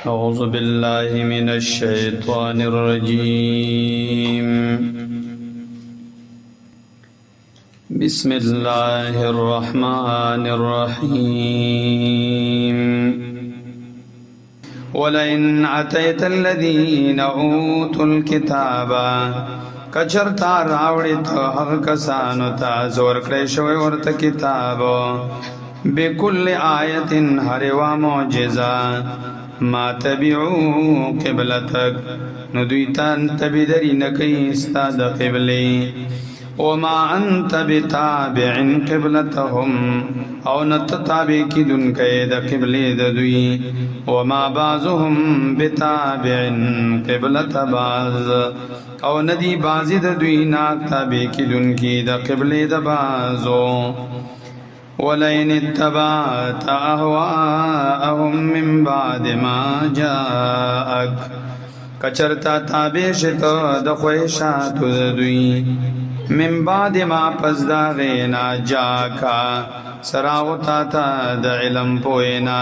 أعوذ بالله من الشيطان الرجيم بسم الله الرحمن الرحيم ولئن أتيت الذين أوتوا الكتاب کچرتا راوڑی تو حق کسانو تا زور کریشوی ورت کتاب بكل آیت هروا معجزہ ما تبعو قبلتک ندویتان تبدری نکی استاد قبلی وما انت بتابع قبلتهم او نتتابع کی دن قید قبلی ددوی وما بعضهم بتابع قبلت بعض او ندی بازی ددوی ناتابع کی دن کی د قبلی د بعضو ولئن اتبعت اهواءهم من بعد ما جاءك کچرتا تابع شتو د خوښاتو ددوی من بعد ما پس دا غینا جاکا سراوتا تا د علم پوینا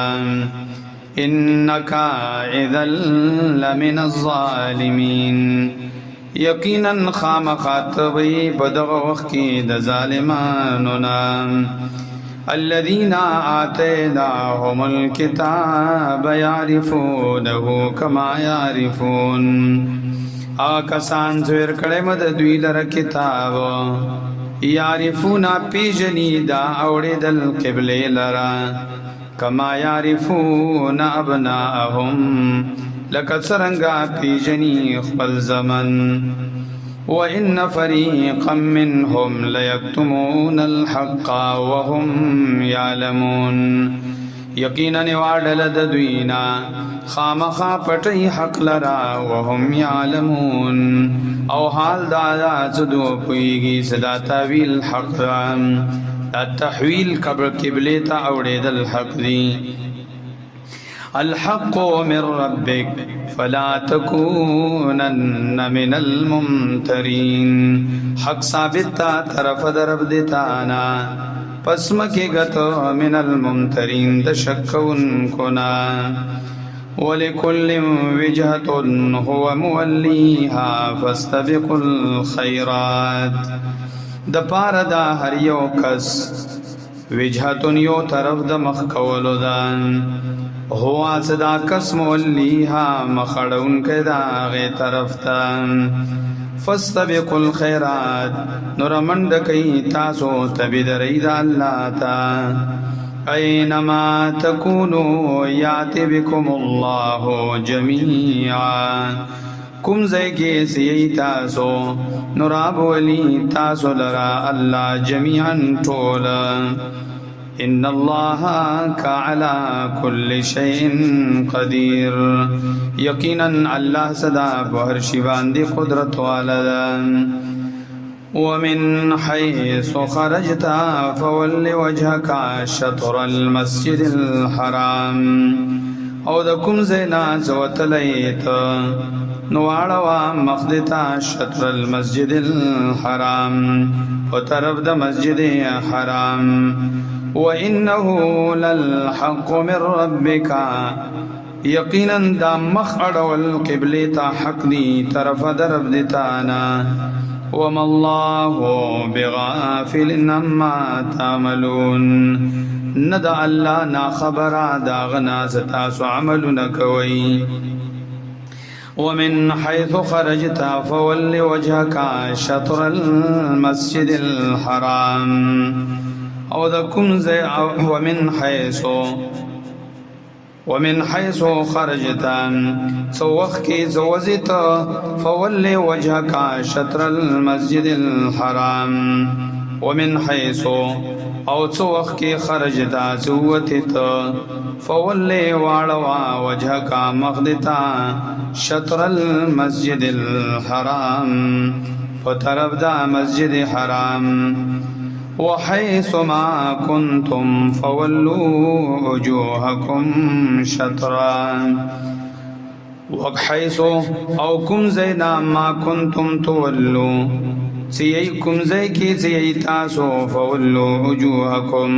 انکا اذا لمن الظالمین یقینا خامخاتوی بدغ وقت کی د ظالمانونا الذين آتيناهم الكتاب يعرفونه كما يعرفون آکسان زویر کڑے مد دوی لر کتاب یعرفونا پیجنی دا اوڑی دل قبل لرا کما یعرفون ابناءهم لکت سرنگا پیجنی خبل زمن وَإِنَّ فَرِيقًا مِّنْهُمْ لَيَكْتُمُونَ الْحَقَّ وَهُمْ يَعْلَمُونَ یقینا وعدل ددوینا خامخا پټي حق لرا وهم يعلمون او حال دادا زدو پویږي صدا تعویل حق التحویل قبل قبلتا اوړې دل حق دی الحق من ربك فلا تكونن من الممترين حق ثابت تا طرف درب دیتانا پس مکی گتو من الممترین د شکون کنا ولکل وجهة هو مولیها فاستبقوا الخيرات د پار دا هر یو کس وجهتون یو طرف د مخ کولو دان هو صدا کس مولیها مخړون کدا غی طرف تان فاستبقوا الخيرات نرمند کئی تاسو تبدرید اللہ تا اینما تکونو یاتی بکم اللہ جمیعا کم زیگی سی تاسو نراب ولی تاسو لرا اللہ جمیعا طولا ان اللہ کا علا کل شیء قدیر یقینا اللہ صدا بہر شیوان دی قدرت والا ومن حیث خرجت فول وجهك شطر المسجد الحرام او دکم زینا زوتلیت نواروا مخدتا شطر المسجد الحرام و طرف دا مسجد حرام وَإِنَّهُ لَلْحَقُّ مِنْ رَبِّكَ یقینا دا مخړ والقبلة تا حق دی طرف درب دیتانا وَمَا اللَّهُ بِغَافِلٍ عَمَّا تَعْمَلُونَ ندع اللہ نا خبر دا غنا ستاسو عمل نکوی ومن حيث خرجت فول وجهك شطر المسجد الحرام او دکم زی ومن حیث خرجتا سو وقت کی زوزیت فول وجهك شطر المسجد الحرام ومن حیث او سو وقت کی خرجتا زوتت فول وعلوا وجهك مغدتا شطر المسجد الحرام وطرف دا مسجد حرام وحيث ما كنتم فولوا وجوهكم شطرا وحيث او كم زينا ما كنتم تولوا سیئی کمزے کی سیئی تاسو فولو وجوہکم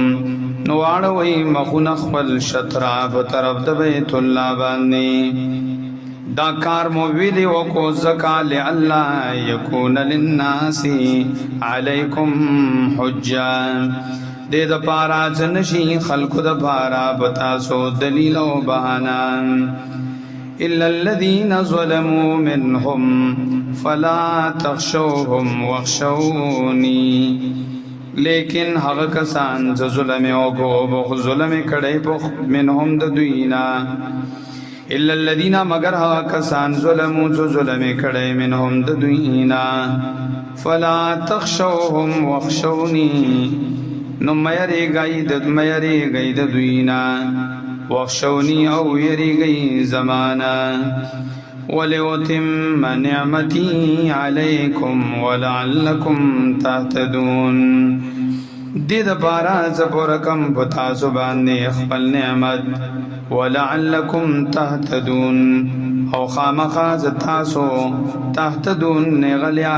نو واړوي مخونه خپل شطرا په طرف د بیت الله باندې دا کار مو ویلی وکو زکا لئلا یکون للناس علیکم حجا دې د پارا جنشي خلق د پارا بتاسو دلیل او بهانا الا الذين ظلموا منهم فلا تخشوهم واخشوني لیکن هغه کسان چې ظلم او ظلم کړي په منهم د دوینا الا الذين مگر هغه کسان ظلموا چې ظلم کړي منهم د دوینا فلا تخشوهم واخشوني نو مېری گئی د دوینا واخشوني او يريغي زمانا وليتم نعمتي عليكم ولعلكم تهتدون دې د پارا زپورکم پتا زبانه خپل نعمت ولعلكم تهتدون او خامخا تاسو تهتدون غلیا